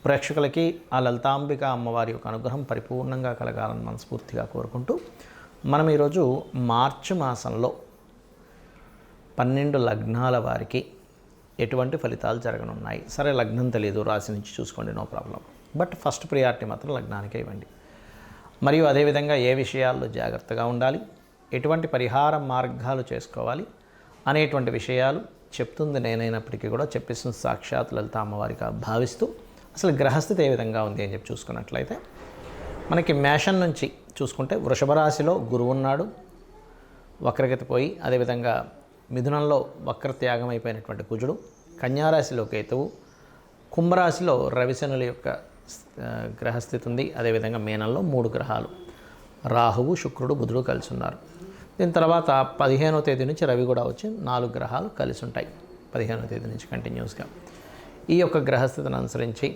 ప్రేక్షకులకి ఆ లలితాంబిక అమ్మవారి యొక్క అనుగ్రహం పరిపూర్ణంగా కలగాలని మనస్ఫూర్తిగా కోరుకుంటూ మనం ఈరోజు మార్చి మాసంలో 12 లగ్నాల వారికి ఎటువంటి ఫలితాలు జరగనున్నాయి. సరే, లగ్నం తెలియదు, రాశి నుంచి చూసుకోండి, no problem. But first priority మాత్రం లగ్నానికే ఇవ్వండి. మరియు అదేవిధంగా ఏ విషయాల్లో జాగ్రత్తగా ఉండాలి, ఎటువంటి పరిహార మార్గాలు చేసుకోవాలి అనేటువంటి విషయాలు చెప్తుంది నేనైనప్పటికీ కూడా చెప్పేసిన సాక్షాత్ లలిత అమ్మవారిగా భావిస్తూ అసలు గ్రహస్థితి ఏ విధంగా ఉంది అని చెప్పి చూసుకున్నట్లయితే మనకి మేషం నుంచి చూసుకుంటే వృషభ రాశిలో గురువు ఉన్నాడు, వక్రగతి పోయి. అదేవిధంగా మిథునంలో వక్రత్యాగం అయిపోయినటువంటి కుజుడు, కన్యారాశిలో కేతువు, కుంభరాశిలో రవిశనుల యొక్క గ్రహస్థితి ఉంది. అదేవిధంగా మీనంలో 3 గ్రహాలు రాహువు, శుక్రుడు, బుధుడు కలిసి ఉన్నారు. దీని తర్వాత 15వ తేదీ నుంచి రవి కూడా వచ్చి 4 గ్రహాలు కలిసి ఉంటాయి. 15వ తేదీ నుంచి కంటిన్యూస్గా ఈ యొక్క గ్రహస్థితిని అనుసరించి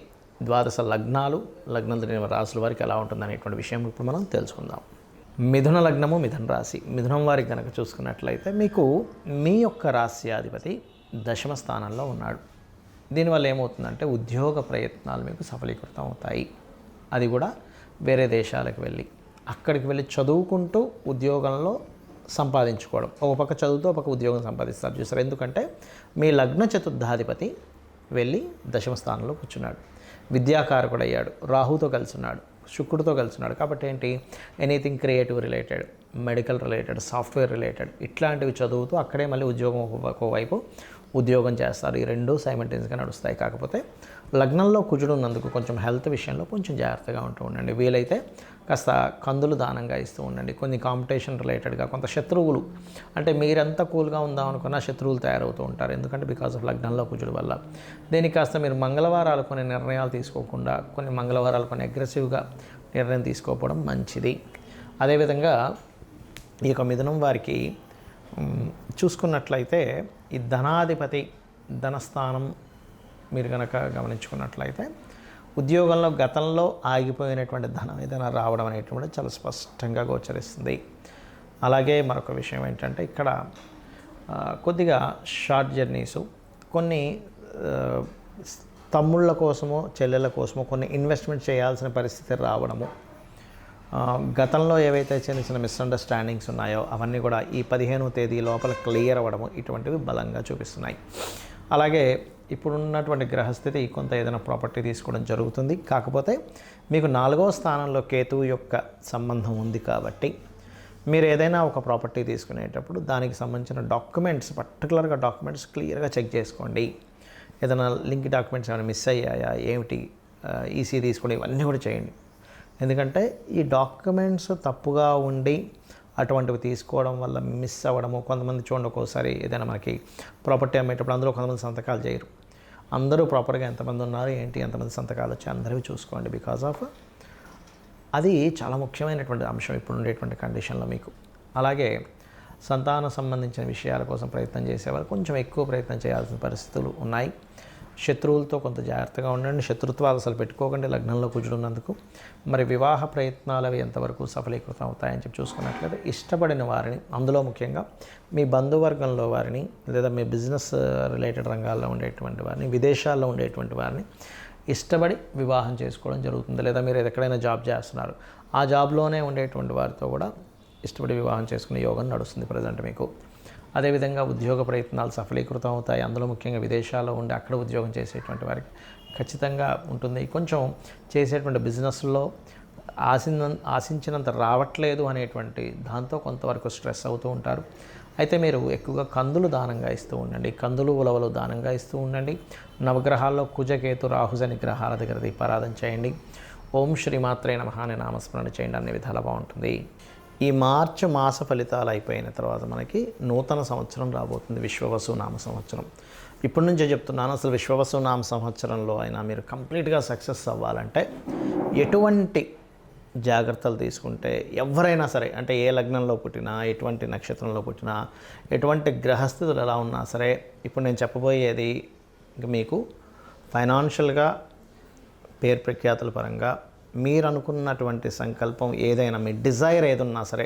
ద్వాదశ లగ్నాలు, లగ్నం తెలియని రాశుల వారికి ఎలా ఉంటుందనేటువంటి విషయం ఇప్పుడు మనం తెలుసుకుందాం. మిథున లగ్నము, మిథున రాశి. మిథునం వారికి కనుక చూసుకున్నట్లయితే మీకు మీ యొక్క రాశ్యాధిపతి 10వ స్థానంలో ఉన్నాడు. దీనివల్ల ఏమవుతుందంటే ఉద్యోగ ప్రయత్నాలు మీకు సఫలీకృతం అవుతాయి. అది కూడా వేరే దేశాలకు వెళ్ళి అక్కడికి వెళ్ళి చదువుకుంటూ ఉద్యోగంలో సంపాదించుకోవడం. ఒక పక్క చదువుతూ ఒక పక్క ఉద్యోగం సంపాదిస్తారు చూసారు. ఎందుకంటే మీ లగ్న చతుర్థాధిపతి వెళ్ళి 10వ స్థానంలో కూర్చున్నాడు, విద్యాకారకుడు అయ్యాడు, రాహుతో కలిసి ఉన్నాడు, శుక్రుడితో కలిసి ఉన్నాడు. కాబట్టి ఏంటి, anything creative related, medical related, software related ఇట్లాంటివి చదువుతూ అక్కడే మళ్ళీ ఉద్యోగం ఒకవైపు ఉద్యోగం చేస్తారు. ఈ రెండు సైమల్టేనియస్గా నడుస్తాయి. కాకపోతే లగ్నంలో కుజుడు ఉన్నందుకు కొంచెం హెల్త్ విషయంలో కొంచెం జాగ్రత్తగా ఉంటూ ఉండండి. వీలైతే కాస్త కందులు దానంగా ఇస్తూ ఉండండి. కొన్ని కాంపిటీషన్ రిలేటెడ్గా కొంత శత్రువులు, అంటే మీరంతా కూల్గా ఉందాం అనుకున్న శత్రువులు తయారవుతూ ఉంటారు. ఎందుకంటే బికాస్ ఆఫ్ లగ్నంలో కుజుడు వల్ల. దీనికి కాస్త మీరు మంగళవారాలు కొన్ని నిర్ణయాలు తీసుకోకుండా, కొన్ని మంగళవారాలు కొన్ని అగ్రెసివ్గా నిర్ణయం తీసుకోకపోవడం మంచిది. అదేవిధంగా ఈ యొక్క మిథునం వారికి చూసుకున్నట్లయితే ఈ ధనాధిపతి ధనస్థానం మీరు కనుక గమనించుకున్నట్లయితే ఉద్యోగంలో గతంలో ఆగిపోయినటువంటి ధనం ఏదైనా రావడం అనేటువంటి చాలా స్పష్టంగా గోచరిస్తుంది. అలాగే మరొక విషయం ఏంటంటే ఇక్కడ కొద్దిగా షార్ట్ జర్నీసు, కొన్ని తమ్ముళ్ళ కోసమో చెల్లెళ్ళ కోసమో కొన్ని ఇన్వెస్ట్మెంట్ చేయాల్సిన పరిస్థితి రావడము, గతంలో ఏవైతే చిన్న చిన్న మిస్అండర్స్టాండింగ్స్ ఉన్నాయో అవన్నీ కూడా ఈ 15వ తేదీ లోపల క్లియర్ అవ్వడము, ఇటువంటివి బలంగా చూపిస్తున్నాయి. అలాగే ఇప్పుడున్నటువంటి గ్రహస్థితి కొంత ఏదైనా ప్రాపర్టీ తీసుకోవడం జరుగుతుంది. కాకపోతే మీకు 4వ స్థానంలో కేతువు యొక్క సంబంధం ఉంది కాబట్టి మీరు ఏదైనా ఒక ప్రాపర్టీ తీసుకునేటప్పుడు దానికి సంబంధించిన డాక్యుమెంట్స్, పర్టికులర్గా డాక్యుమెంట్స్ క్లియర్గా చెక్ చేసుకోండి. ఏదైనా లింక్ డాక్యుమెంట్స్ ఏమైనా మిస్ అయ్యాయా, ఏమిటి, ఈసీ తీసుకుని ఇవన్నీ కూడా చేయండి. ఎందుకంటే ఈ డాక్యుమెంట్స్ తప్పుగా ఉండి అటువంటివి తీసుకోవడం వల్ల మిస్ అవ్వడము. కొంతమంది చూడండి, ఒక్కోసారి ఏదైనా మనకి ప్రాపర్టీ అమ్మేటప్పుడు అందులో కొంతమంది సంతకాలు చేయరు. అందరూ ప్రాపర్గా ఎంతమంది ఉన్నారు ఏంటి, ఎంతమంది సంతకాలు వచ్చి అందరివి చూసుకోండి. బికాజ్ ఆఫ్ అది చాలా ముఖ్యమైనటువంటి అంశం ఇప్పుడు ఉండేటువంటి కండిషన్లో మీకు. అలాగే సంతానం సంబంధించిన విషయాల కోసం ప్రయత్నం చేసేవారు కొంచెం ఎక్కువ ప్రయత్నం చేయాల్సిన పరిస్థితులు ఉన్నాయి. శత్రువులతో కొంత జాగ్రత్తగా ఉండండి. శత్రుత్వాలు అసలు పెట్టుకోకండి లగ్నంలో కుజుడున్నందుకు. మరి వివాహ ప్రయత్నాలు అవి ఎంతవరకు సఫలీకృతం అవుతాయని చెప్పి చూసుకున్నట్లయితే ఇష్టపడిన వారిని, అందులో ముఖ్యంగా మీ బంధువర్గంలో వారిని, లేదా మీ బిజినెస్ రిలేటెడ్ రంగాల్లో ఉండేటువంటి వారిని, విదేశాల్లో ఉండేటువంటి వారిని ఇష్టపడి వివాహం చేసుకోవడం జరుగుతుంది. లేదా మీరు ఎక్కడైనా జాబ్ చేస్తున్నారు, ఆ జాబ్లోనే ఉండేటువంటి వారితో కూడా ఇష్టపడి వివాహం చేసుకునే యోగం నడుస్తుంది ప్రజెంట్ మీకు. అదేవిధంగా ఉద్యోగ ప్రయత్నాలు సఫలీకృతం అవుతాయి. అందులో ముఖ్యంగా విదేశాల్లో ఉండి అక్కడ ఉద్యోగం చేసేటువంటి వారికి ఖచ్చితంగా ఉంటుంది. కొంచెం చేసేటువంటి బిజినెస్లో ఆశించినంత రావట్లేదు అనేటువంటి దాంతో కొంతవరకు స్ట్రెస్ అవుతూ ఉంటారు. అయితే మీరు ఎక్కువగా కందులు దానంగా ఇస్తూ ఉండండి. కందులు, ఉలవలు దానంగా ఇస్తూ ఉండండి. నవగ్రహాల్లో కుజకేతు రాహుజని గ్రహాల దగ్గర దీపారాధన చేయండి. ఓం శ్రీమాత్రే నమః అనే నామస్మరణ చేయండి. అన్ని విధాలా బాగుంటుంది. ఈ మార్చి మాస ఫలితాలు అయిపోయిన తర్వాత మనకి నూతన సంవత్సరం రాబోతుంది, విశ్వవసు నామ సంవత్సరం. ఇప్పటి నుంచే చెప్తున్నాను, అసలు విశ్వవసు నామ సంవత్సరంలో అయినా మీరు కంప్లీట్గా సక్సెస్ అవ్వాలంటే ఎటువంటి జాగ్రత్తలు తీసుకుంటే ఎవరైనా సరే, అంటే ఏ లగ్నంలో పుట్టినా, ఎటువంటి నక్షత్రంలో పుట్టినా, ఎటువంటి గ్రహస్థితులు ఎలా ఉన్నా సరే, ఇప్పుడు నేను చెప్పబోయేది మీకు ఫైనాన్షియల్గా, పేరు ప్రఖ్యాతుల పరంగా మీరు అనుకున్నటువంటి సంకల్పం ఏదైనా, మీ డిజైర్ ఏదున్నా సరే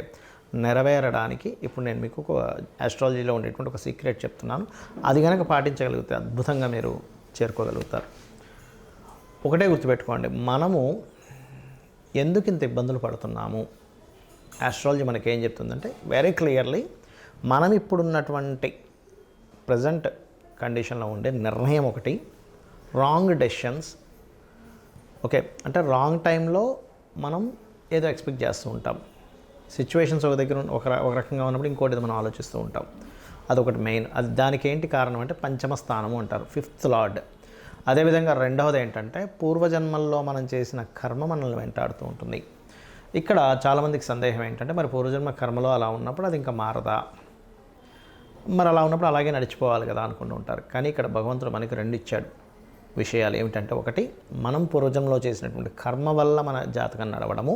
నెరవేరడానికి ఇప్పుడు నేను మీకు ఒక ఆస్ట్రాలజీలో ఉండేటువంటి ఒక సీక్రెట్ చెప్తున్నాను. అది కనుక పాటించగలిగితే అద్భుతంగా మీరు చేరుకోగలుగుతారు. ఒకటే గుర్తుపెట్టుకోండి, మనము ఎందుకు ఇంత ఇబ్బందులు పడుతున్నాము, ఆస్ట్రాలజీ మనకి ఏం చెప్తుందంటే వెరీ క్లియర్లీ మనం ఇప్పుడున్నటువంటి ప్రజెంట్ కండిషన్లో ఉండే నిర్ణయం ఒకటి, రాంగ్ డెసిషన్స్. ఓకే, అంటే రాంగ్ టైంలో మనం ఏదో ఎక్స్పెక్ట్ చేస్తూ ఉంటాం. సిచ్యువేషన్స్ ఒక దగ్గర ఒక రకంగా ఉన్నప్పుడు ఇంకోటి మనం ఆలోచిస్తూ ఉంటాం. అదొకటి మెయిన్. అది దానికి ఏంటి కారణం అంటే పంచమ స్థానము అంటారు, 5th లార్డ్. అదేవిధంగా రెండవది ఏంటంటే పూర్వజన్మల్లో మనం చేసిన కర్మ మనల్ని వెంటాడుతూ ఉంటుంది. ఇక్కడ చాలామందికి సందేహం ఏంటంటే మరి పూర్వజన్మ కర్మలో అలా ఉన్నప్పుడు అది ఇంకా మారదా, మరి అలా ఉన్నప్పుడు అలాగే నడిచిపోవాలి కదా అనుకుంటూ ఉంటారు. కానీ ఇక్కడ భగవంతుడు మనకి 2 ఇచ్చాడు విషయాలు. ఏమిటంటే ఒకటి, మనం పూర్వజన్మలో చేసినటువంటి కర్మ వల్ల మన జాతకం నడవడము,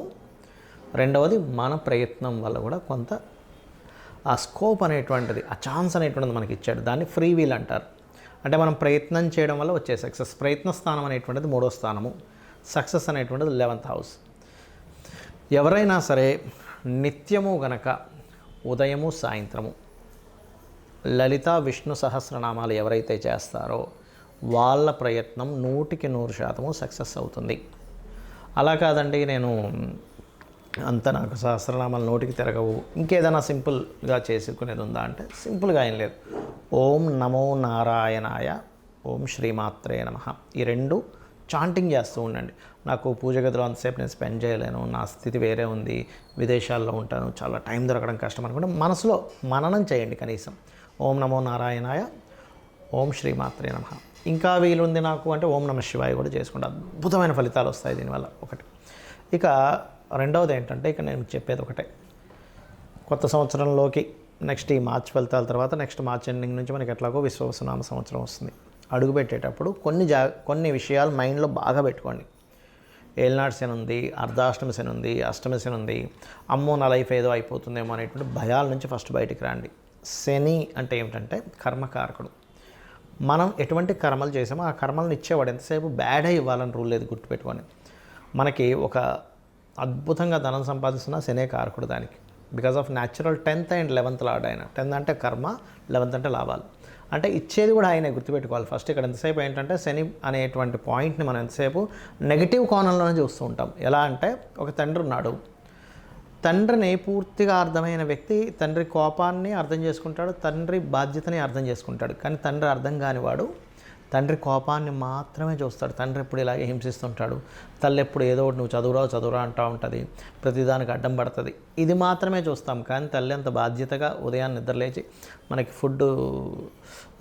రెండవది మన ప్రయత్నం వల్ల కూడా కొంత ఆ స్కోప్ అనేటువంటిది, ఆ ఛాన్స్ అనేటువంటిది మనకి ఇచ్చాడు. దాన్ని ఫ్రీ వీల్ అంటారు. అంటే మనం ప్రయత్నం చేయడం వల్ల వచ్చే సక్సెస్. ప్రయత్న స్థానం అనేటువంటిది 3వ స్థానము, సక్సెస్ అనేటువంటిది 11th హౌస్. ఎవరైనా సరే నిత్యము గనక ఉదయము సాయంత్రము లలిత విష్ణు సహస్రనామాలు ఎవరైతే చేస్తారో వాళ్ళ ప్రయత్నం 100% సక్సెస్ అవుతుంది. అలా కాదండి నేను అంత నాకు సహస్రనామాలు నోటికి తిరగవు, ఇంకేదైనా సింపుల్గా చేసుకునేది ఉందా అంటే సింపుల్గా ఏం లేదు. ఓం నమో నారాయణాయ, ఓం శ్రీమాత్రే నమః, ఈ 2 చాంటింగ్ చేస్తూ ఉండండి. నాకు పూజ గదిలో అంతసేపు నేను స్పెండ్ చేయలేను, నా స్థితి వేరే ఉంది, విదేశాల్లో ఉంటాను, చాలా టైం దొరకడం కష్టం అనుకుంటే మనసులో మననం చేయండి కనీసం. ఓం నమో నారాయణాయ, ఓం శ్రీమాత్రే నమః. ఇంకా వీలుంది నాకు అంటే ఓం నమ శివాయ కూడా చేసుకుంటే అద్భుతమైన ఫలితాలు వస్తాయి దీనివల్ల. ఒకటి. ఇక రెండవది ఏంటంటే ఇక నేను చెప్పేది ఒకటే, కొత్త సంవత్సరంలోకి నెక్స్ట్ ఈ మార్చ్ ఫలితాల తర్వాత నెక్స్ట్ మార్చ్ ఎండింగ్ నుంచి మనకి ఎట్లాగో విశ్వవసునామ సంవత్సరం వస్తుంది. అడుగుపెట్టేటప్పుడు కొన్ని విషయాలు మైండ్లో బాగా పెట్టుకోండి. ఏలినాటి శని ఉంది, అర్ధాష్టమి శని ఉంది, అష్టమి శని ఉంది, అమ్మో నా లైఫ్ ఏదో అయిపోతుందేమో అనేటువంటి భయాల నుంచి ఫస్ట్ బయటికి రండి. శని అంటే ఏమిటంటే కర్మకారకుడు. మనం ఎటువంటి కర్మలు చేసామో ఆ కర్మలను ఇచ్చేవాడు. ఎంతసేపు బ్యాడ్ అయి ఇవ్వాలని రూల్ లేదు, గుర్తుపెట్టుకోండి. మనకి ఒక అద్భుతంగా ధనం సంపాదిస్తున్న శనే కారకుడు దానికి. Because of natural 10th and 11th lord ఆయన. 10th అంటే కర్మ, 11th అంటే లాభాలు. అంటే ఇచ్చేది కూడా ఆయనే, గుర్తుపెట్టుకోవాలి. ఫస్ట్ ఇక్కడ ఎంతసేపు ఏంటంటే శని అనేటువంటి పాయింట్ని మనం ఎంతసేపు నెగిటివ్ కోణంలోనే చూస్తూ ఉంటాం. ఎలా అంటే ఒక తండ్రి ఉన్నాడు, తండ్రిని పూర్తిగా అర్థమైన వ్యక్తి తండ్రి కోపాన్ని అర్థం చేసుకుంటాడు, తండ్రి బాధ్యతని అర్థం చేసుకుంటాడు. కానీ తండ్రి అర్థం కానివాడు తండ్రి కోపాన్ని మాత్రమే చూస్తాడు. తండ్రి ఎప్పుడు ఇలాగే హింసిస్తుంటాడు, తల్లి ఎప్పుడు ఏదో ఒకటి నువ్వు చదువురా అంటూ ఉంటుంది, ప్రతిదానికి అడ్డం పడుతుంది, ఇది మాత్రమే చూస్తాం. కానీ తల్లి అంత బాధ్యతగా ఉదయాన్నే నిద్రలేచి మనకి ఫుడ్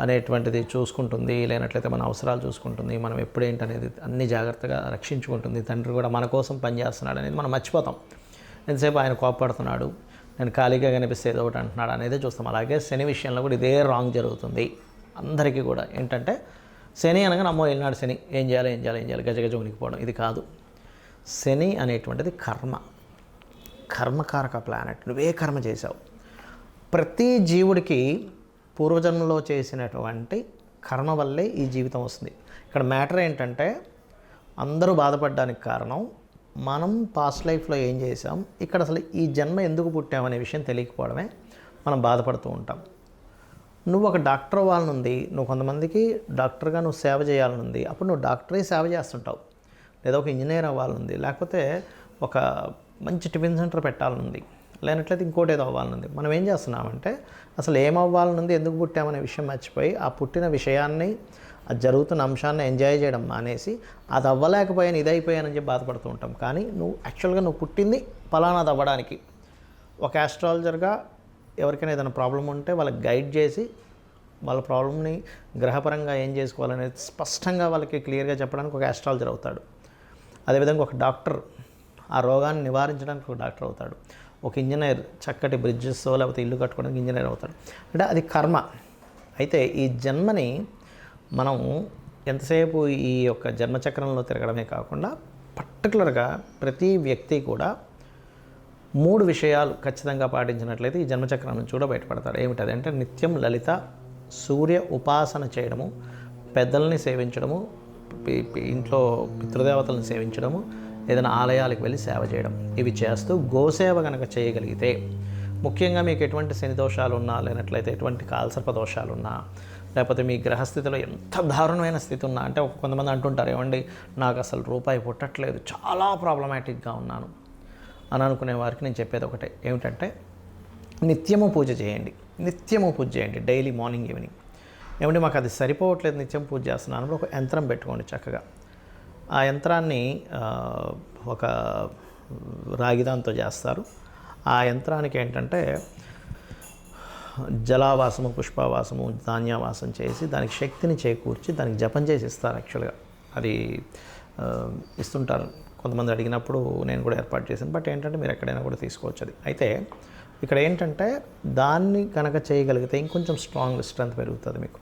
అనేటువంటిది చూసుకుంటుంది, లేనట్లయితే మన అవసరాలు చూసుకుంటుంది, మనం ఎప్పుడేంటనేది అన్ని జాగ్రత్తగా రక్షించుకుంటుంది. తండ్రి కూడా మన కోసం పనిచేస్తున్నాడు అనేది మనం మర్చిపోతాం. ఎంతసేపు ఆయన కోపడుతున్నాడు, నేను ఖాళీగా కనిపిస్తే ఏదో ఒకటి అంటున్నాడు అనేది చూస్తాం. అలాగే శని విషయంలో కూడా ఇదే రాంగ్ జరుగుతుంది అందరికీ కూడా. ఏంటంటే శని అనగా నమ్మో వెళ్ళినాడు శని, ఏం చేయాలి గజగజ ఉనికిపోవడం, ఇది కాదు. శని అనేటువంటిది కర్మకారక ప్లానెట్. నువ్వే కర్మ చేశావు. ప్రతి జీవుడికి పూర్వజన్మలో చేసినటువంటి కర్మ వల్లే ఈ జీవితం వస్తుంది. ఇక్కడ మ్యాటర్ ఏంటంటే అందరూ బాధపడడానికి కారణం మనం పాస్ట్ లైఫ్లో ఏం చేసాం, ఇక్కడ అసలు ఈ జన్మ ఎందుకు పుట్టామనే విషయం తెలియకపోవడమే మనం బాధపడుతూ ఉంటాం. నువ్వు ఒక డాక్టర్ అవ్వాలనుంది, నువ్వు కొంతమందికి డాక్టర్గా నువ్వు సేవ చేయాలనుంది, అప్పుడు నువ్వు డాక్టరే సేవ చేస్తుంటావు. లేదా ఒక ఇంజనీర్ అవ్వాలనుంది, లేకపోతే ఒక మంచి టిఫిన్ సెంటర్ పెట్టాలనుంది, లేనట్లయితే ఇంకోటి ఏదో అవ్వాలనుంది. మనం ఏం చేస్తున్నామంటే అసలు ఏం అవ్వాలనుంది, ఎందుకు పుట్టామనే విషయం మర్చిపోయి ఆ పుట్టిన విషయాన్ని, అది జరుగుతున్న అంశాన్ని ఎంజాయ్ చేయడం మానేసి అది అవ్వలేకపోయాను ఇది అయిపోయానని చెప్పి బాధపడుతూ ఉంటాం. కానీ యాక్చువల్గా నువ్వు పుట్టింది ఫలానాది అవ్వడానికి. ఒక ఆస్ట్రాలజర్గా ఎవరికైనా ఏదైనా ప్రాబ్లం ఉంటే వాళ్ళకి గైడ్ చేసి వాళ్ళ ప్రాబ్లమ్ని గ్రహపరంగా ఏం చేసుకోవాలనేది స్పష్టంగా వాళ్ళకి క్లియర్గా చెప్పడానికి ఒక ఆస్ట్రాలజర్ అవుతాడు. అదేవిధంగా ఒక డాక్టర్ ఆ రోగాన్ని నివారించడానికి ఒక డాక్టర్ అవుతాడు. ఒక ఇంజనీర్ చక్కటి బ్రిడ్జెస్ లేకపోతే ఇల్లు కట్టుకోవడానికి ఇంజనీర్ అవుతాడు. అంటే అది కర్మ. అయితే ఈ జన్మని మనం ఎంతసేపు ఈ యొక్క జన్మచక్రంలో తిరగడమే కాకుండా పర్టికులర్గా ప్రతి వ్యక్తి కూడా 3 విషయాలు ఖచ్చితంగా పాటించినట్లయితే ఈ జన్మచక్రం నుంచి కూడా బయటపడతాడు. ఏమిటది అంటే నిత్యం లలిత సూర్య ఉపాసన చేయడము, పెద్దల్ని సేవించడము, ఇంట్లో పితృదేవతలను సేవించడము, ఏదైనా ఆలయాలకు వెళ్ళి సేవ చేయడం. ఇవి చేస్తూ గోసేవ కనుక చేయగలిగితే, ముఖ్యంగా మీకు ఎటువంటి శని దోషాలు ఉన్నా, లేనట్లయితే ఎటువంటి కాలసర్ప దోషాలు ఉన్నా, లేకపోతే మీ గ్రహస్థితిలో ఎంత దారుణమైన స్థితి ఉన్నా, అంటే కొంతమంది అంటుంటారు, ఏమండి నాకు అసలు రూపాయి పుట్టట్లేదు, చాలా ప్రాబ్లమాటిక్గా ఉన్నాను అని అనుకునే వారికి నేను చెప్పేది ఒకటే, ఏమిటంటే నిత్యము పూజ చేయండి. నిత్యము పూజ చేయండి, డైలీ మార్నింగ్ ఈవినింగ్. ఏమంటే మాకు అది సరిపోవట్లేదు, నిత్యం పూజ చేస్తున్నాను, ఒక యంత్రం పెట్టుకోండి చక్కగా. ఆ యంత్రాన్ని ఒక రాగిదాంతో చేస్తారు. ఆ యంత్రానికి ఏంటంటే జలావాసము, పుష్పావాసము, ధాన్యావాసం చేసి దానికి శక్తిని చేకూర్చి దానికి జపం చేసి ఇస్తారు. యాక్చువల్గా అది ఇస్తుంటారు, కొంతమంది అడిగినప్పుడు నేను కూడా ఏర్పాటు చేశాను. బట్ ఏంటంటే మీరు ఎక్కడైనా కూడా తీసుకోవచ్చు అది. అయితే ఇక్కడ ఏంటంటే దాన్ని కనుక చేయగలిగితే ఇంకొంచెం స్ట్రెంత్ పెరుగుతుంది మీకు.